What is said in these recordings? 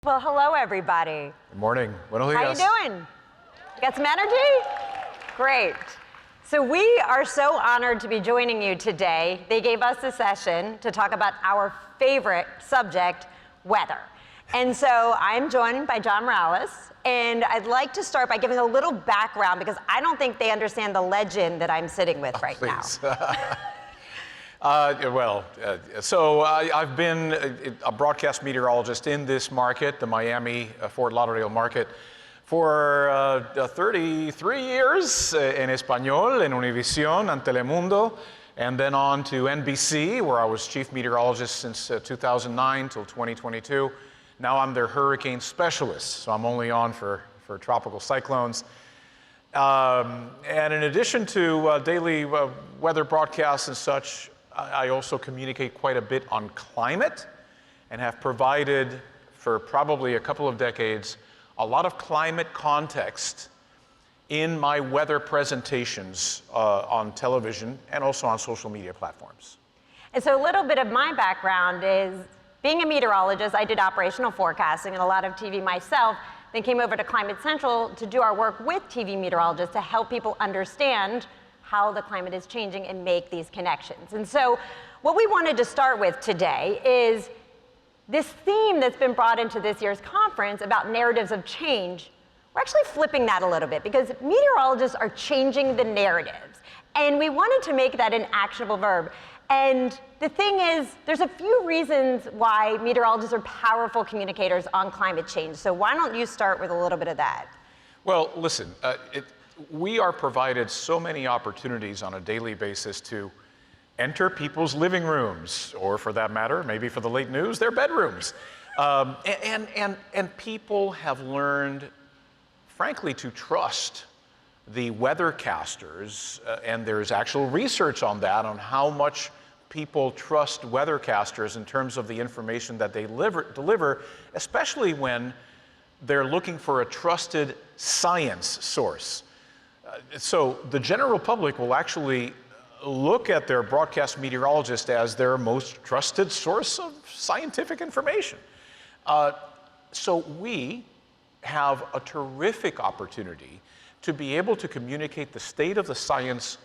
Well, hello, everybody. Good morning. Buenos dias. How you doing? Got some energy? Great. So we are so honored to be joining you today. They gave us a session to talk about our favorite subject, weather. And so I'm joined by John Morales, and I'd like to start by giving a little background because I don't think they understand the legend that I'm sitting with right now. I've been a broadcast meteorologist in this market, the Miami, Fort Lauderdale market, for 33 years en Español, en Univision, en Telemundo, and then on to NBC, where I was chief meteorologist since 2009 till 2022. Now I'm their hurricane specialist, so I'm only on for tropical cyclones. And in addition to daily weather broadcasts and such, I also communicate quite a bit on climate and have provided for probably a couple of decades a lot of climate context in my weather presentations on television and also on social media platforms. And so a little bit of my background is being a meteorologist. I did operational forecasting and a lot of TV myself, then came over to Climate Central to do our work with TV meteorologists to help people understand how the climate is changing and make these connections. And so what we wanted to start with today is this theme that's been brought into this year's conference about narratives of change. We're actually flipping that a little bit because meteorologists are changing the narratives. And we wanted to make that an actionable verb. And the thing is, there's a few reasons why meteorologists are powerful communicators on climate change. So why don't you start with a little bit of that? Well, listen, we are provided so many opportunities on a daily basis to enter people's living rooms, or for that matter, maybe for the late news, their bedrooms. And people have learned, frankly, to trust the weathercasters, and there's actual research on that, on how much people trust weathercasters in terms of the information that they deliver, especially when they're looking for a trusted science source. So the general public will actually look at their broadcast meteorologist as their most trusted source of scientific information. So we have a terrific opportunity to be able to communicate the state of the science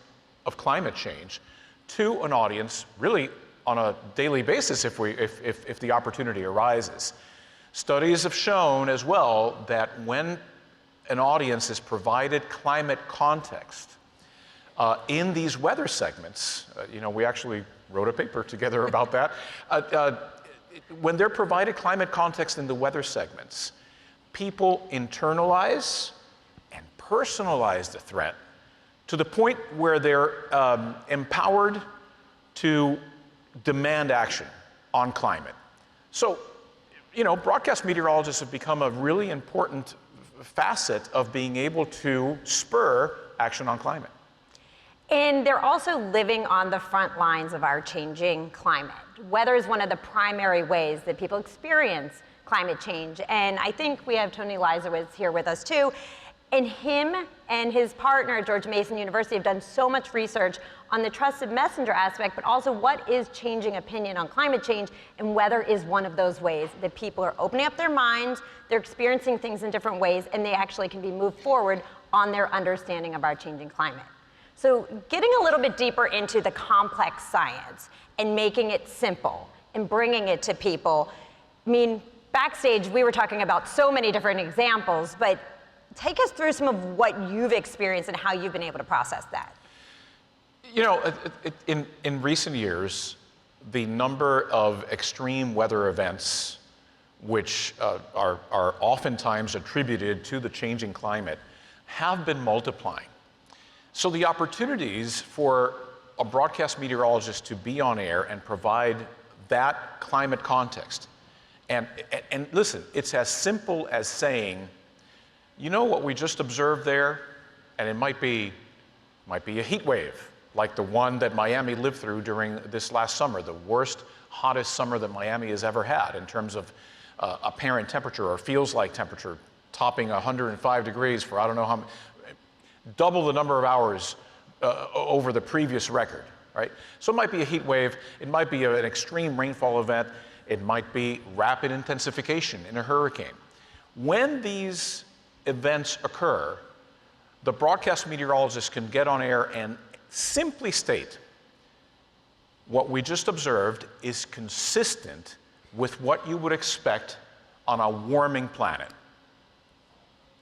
of climate change to an audience really on a daily basis if the opportunity arises. Studies have shown as well that when an audience is provided climate context in these weather segments, we actually wrote a paper together about that. When they're provided climate context in the weather segments, people internalize and personalize the threat to the point where they're empowered to demand action on climate. So, broadcast meteorologists have become a really important facet of being able to spur action on climate. And they're also living on the front lines of our changing climate. Weather is one of the primary ways that people experience climate change. And I think we have Tony Leisowitz here with us too. And him and his partner at George Mason University have done so much research on the trusted messenger aspect, but also what is changing opinion on climate change, and weather is one of those ways that people are opening up their minds, they're experiencing things in different ways, and they actually can be moved forward on their understanding of our changing climate. So getting a little bit deeper into the complex science and making it simple and bringing it to people. I mean, backstage we were talking about so many different examples, but take us through some of what you've experienced and how you've been able to process that. In recent years, the number of extreme weather events, which are oftentimes attributed to the changing climate, have been multiplying. So the opportunities for a broadcast meteorologist to be on air and provide that climate context, and listen, it's as simple as saying, what we just observed there, and it might be a heat wave, like the one that Miami lived through during this last summer, the worst, hottest summer that Miami has ever had in terms of apparent temperature, or feels like temperature, topping 105 degrees for I don't know how many, double the number of hours over the previous record, right? So it might be a heat wave, it might be an extreme rainfall event, It might be rapid intensification in a hurricane. When these events occur, the broadcast meteorologist can get on air and simply state what we just observed is consistent with what you would expect on a warming planet.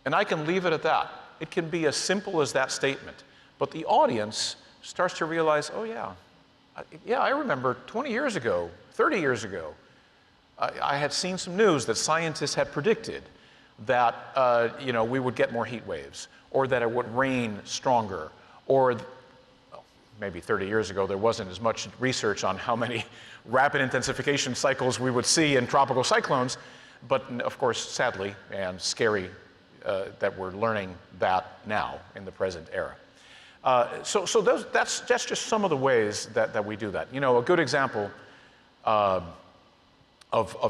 And I can leave it at that. It can be as simple as that statement. But the audience starts to realize, oh yeah, I remember 20 years ago, 30 years ago, I had seen some news that scientists had predicted that we would get more heat waves, or that it would rain stronger, or maybe 30 years ago there wasn't as much research on how many rapid intensification cycles we would see in tropical cyclones, but of course, sadly and scary, that we're learning that now in the present era. So that's just some of the ways that we do that. You know, a good example of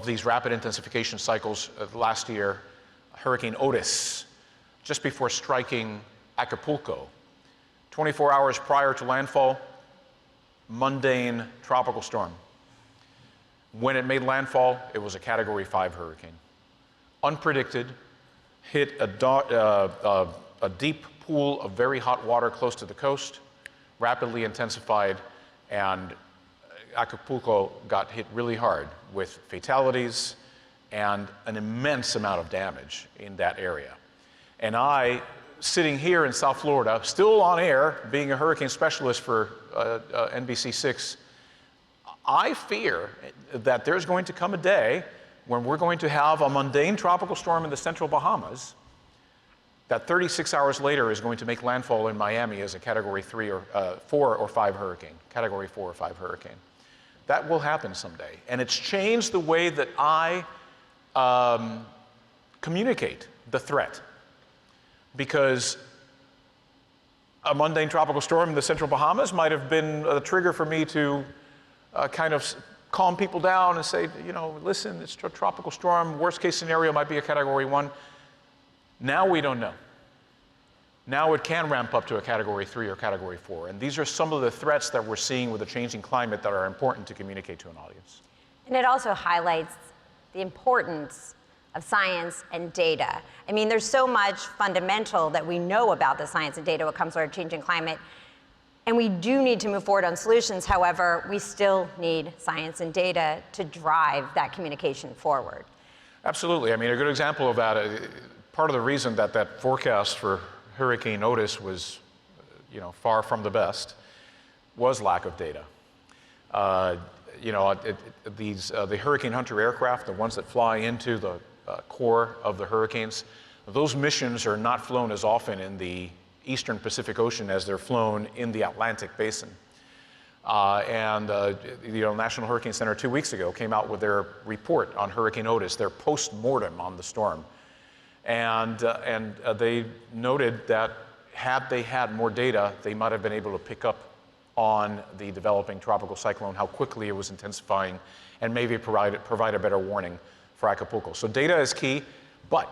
these rapid intensification cycles last year, Hurricane Otis, just before striking Acapulco. 24 hours prior to landfall, mundane tropical storm. When it made landfall, it was a Category 5 hurricane. Unpredicted, hit a deep pool of very hot water close to the coast, rapidly intensified, and Acapulco got hit really hard with fatalities and an immense amount of damage in that area. And I, sitting here in South Florida, still on air, being a hurricane specialist for NBC6, I fear that there's going to come a day when we're going to have a mundane tropical storm in the central Bahamas that 36 hours later is going to make landfall in Miami as a Category 3 or 4 or 5 hurricane, Category 4 or 5 hurricane. That will happen someday. And it's changed the way that I communicate the threat. Because a mundane tropical storm in the central Bahamas might have been a trigger for me to kind of calm people down and say, you know, listen, it's a tropical storm, worst case scenario might be a Category 1. Now we don't know. Now it can ramp up to a Category 3 or Category 4. And these are some of the threats that we're seeing with the changing climate that are important to communicate to an audience. And it also highlights the importance of science and data. I mean, there's so much fundamental that we know about the science and data when it comes to our changing climate. And we do need to move forward on solutions. However, we still need science and data to drive that communication forward. Absolutely. I mean, a good example of that, part of the reason that that forecast for Hurricane Otis was, far from the best, was lack of data. The Hurricane Hunter aircraft, the ones that fly into the core of the hurricanes, those missions are not flown as often in the Eastern Pacific Ocean as they're flown in the Atlantic Basin. National Hurricane Center 2 weeks ago came out with their report on Hurricane Otis, their post-mortem on the storm. And they noted that had they had more data, they might have been able to pick up on the developing tropical cyclone, how quickly it was intensifying, and maybe provide a better warning for Acapulco. So data is key, but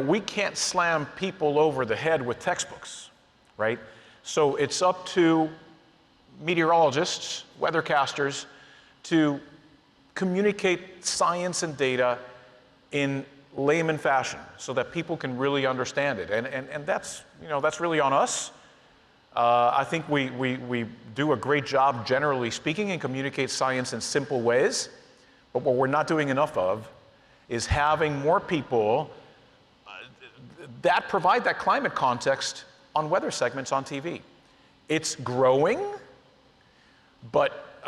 we can't slam people over the head with textbooks, right? So it's up to meteorologists, weathercasters, to communicate science and data in layman fashion so that people can really understand it. And that's really on us. I think we do a great job, generally speaking, and communicate science in simple ways. But what we're not doing enough of is having more people that provide that climate context on weather segments on TV. It's growing, but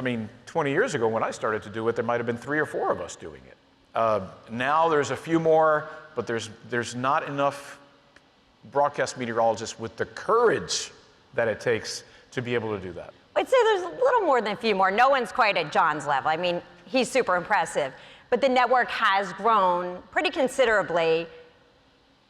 20 years ago when I started to do it, there might have been 3 or 4 of us doing it. Now there's a few more, but there's not enough broadcast meteorologists with the courage that it takes to be able to do that. I'd say there's a little more than a few more. No one's quite at John's level. I mean, he's super impressive. But the network has grown pretty considerably.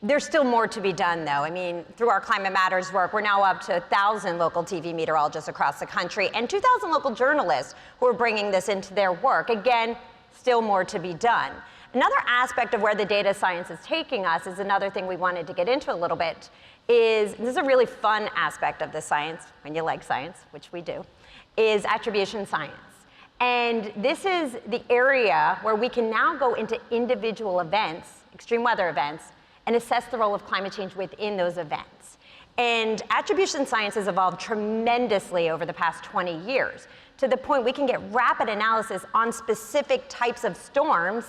There's still more to be done, though. I mean, through our Climate Matters work, we're now up to 1,000 local TV meteorologists across the country and 2,000 local journalists who are bringing this into their work. Again, still more to be done. Another aspect of where the data science is taking us is another thing we wanted to get into a little bit. This is a really fun aspect of the science, when you like science, which we do, is attribution science. And this is the area where we can now go into individual events, extreme weather events, and assess the role of climate change within those events. And attribution science has evolved tremendously over the past 20 years, to the point we can get rapid analysis on specific types of storms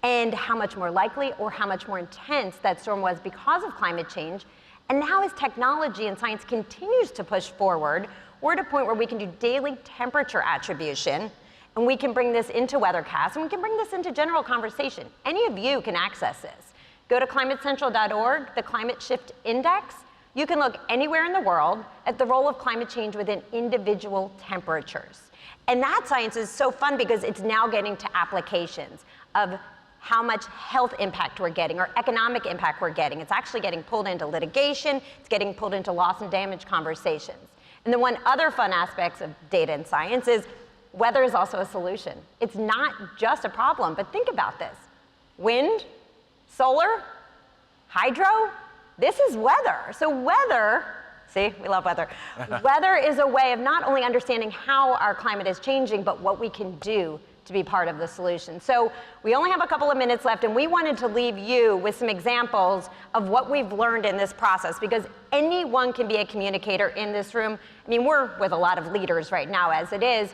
and how much more likely or how much more intense that storm was because of climate change. And now as technology and science continues to push forward, we're at a point where we can do daily temperature attribution, and we can bring this into weathercasts, and we can bring this into general conversation. Any of you can access this. Go to climatecentral.org, the Climate Shift Index. You can look anywhere in the world at the role of climate change within individual temperatures. And that science is so fun because it's now getting to applications of how much health impact we're getting or economic impact we're getting. It's actually getting pulled into litigation. It's getting pulled into loss and damage conversations. And the one other fun aspect of data and science is weather is also a solution. It's not just a problem, but think about this. Wind, solar, hydro, this is weather. So weather, see, we love weather. Weather is a way of not only understanding how our climate is changing, but what we can do to be part of the solution. So we only have a couple of minutes left, and we wanted to leave you with some examples of what we've learned in this process, because anyone can be a communicator in this room. I mean, we're with a lot of leaders right now as it is,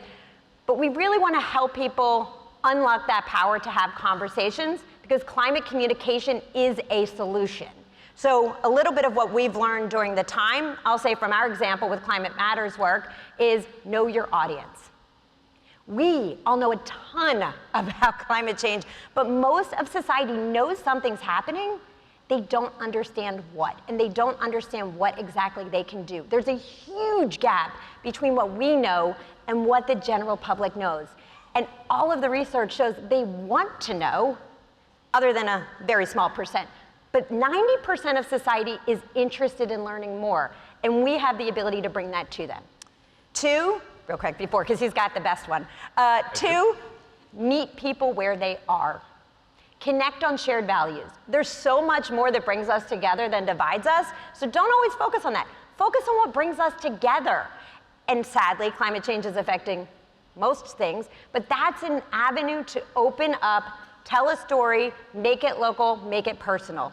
but we really want to help people unlock that power to have conversations, because climate communication is a solution. So a little bit of what we've learned during the time, I'll say from our example with Climate Matters work, is know your audience. We all know a ton about climate change, but most of society knows something's happening. They don't understand what, and they don't understand what exactly they can do. There's a huge gap between what we know and what the general public knows. And all of the research shows they want to know, other than a very small percent. But 90% of society is interested in learning more, and we have the ability to bring that to them. 2, real quick before, because he's got the best one. 2, meet people where they are. Connect on shared values. There's so much more that brings us together than divides us, so don't always focus on that. Focus on what brings us together. And sadly, climate change is affecting most things, but that's an avenue to open up, tell a story, make it local, make it personal.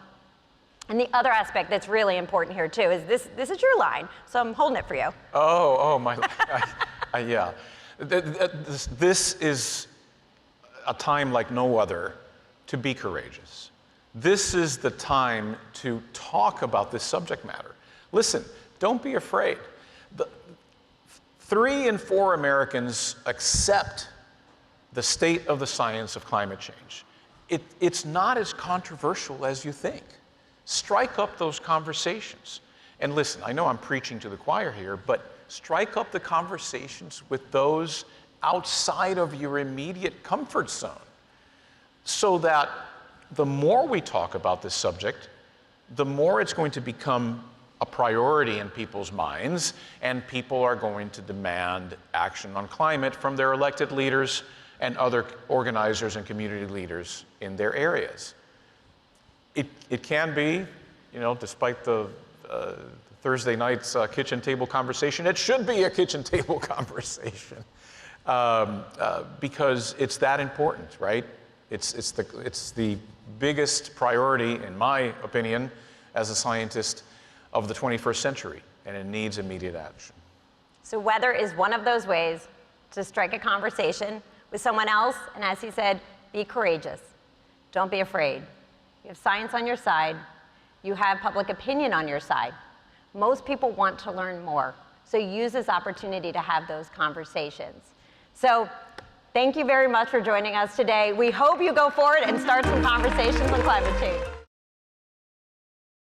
And the other aspect that's really important here too is this is your line, so I'm holding it for you. Oh, my, yeah. This is a time like no other to be courageous. This is the time to talk about this subject matter. Listen, don't be afraid. 3 in 4 Americans accept the state of the science of climate change. It's not as controversial as you think. Strike up those conversations. And listen, I know I'm preaching to the choir here, but strike up the conversations with those outside of your immediate comfort zone, so that the more we talk about this subject, the more it's going to become a priority in people's minds, and people are going to demand action on climate from their elected leaders and other organizers and community leaders in their areas. It can be, you know, despite the Thursday night's kitchen table conversation, it should be a kitchen table conversation, because it's that important, right? It's the biggest priority, in my opinion, as a scientist of the 21st century, and it needs immediate action. So weather is one of those ways to strike a conversation with someone else, and as he said, be courageous. Don't be afraid. You have science on your side. You have public opinion on your side. Most people want to learn more, so use this opportunity to have those conversations. So thank you very much for joining us today. We hope you go forward and start some conversations on climate change.